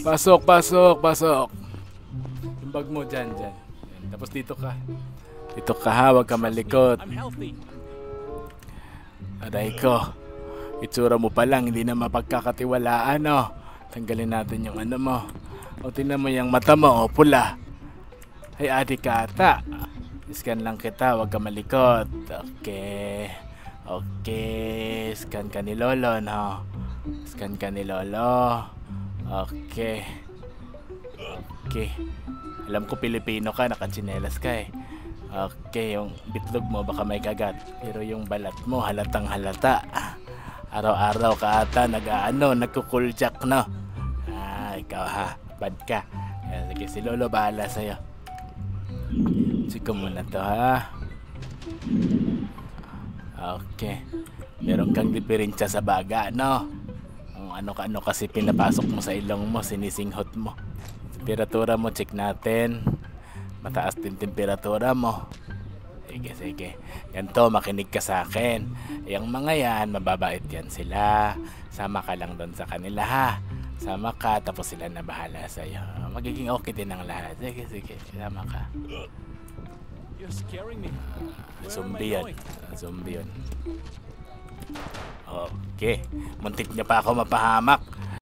Pasok, pasok, pasok. Yung bag mo dyan, dyan. Yan. Tapos dito ka. Dito ka ha, huwag ka malikot. Aray ko. Itsura mo pa lang, hindi na mapagkakatiwalaan, no? Tanggalin natin yung ano mo. O, tingnan mo yung mata mo, o, pula. Ay, adik ka ata. Scan lang kita, huwag ka malikot. Okay. Okay. Scan ka ni Lolo, no? Scan ka ni Lolo. Okay. Okay. Alam ko Pilipino ka, nakatsinelas ka eh. Okay, yung bitlog mo baka may kagat. Pero yung balat mo halatang halata. Araw-araw ka ata nagkukuljak, no? Ikaw ha, bad ka. Sige, si Lolo bahala sa'yo. Sige muna to ha. Okay. Meron kang diferensya sa baga, no? Kung ano kasi pinapasok mo sa ilong mo, sinisinghot mo. Temperatura mo, check natin. Mataas din temperatura mo. Sige, sige. Ganito, makinig ka sa akin. Yung mga yan, mababait yan sila. Sama ka lang doon sa kanila ha. Sama ka, tapos sila na bahala sa'yo. Magiging okay din ang lahat. Sige, sige. Sama ka. Zombie yan. Zombie yun. Okay. Muntik niya pa ako mapahamak.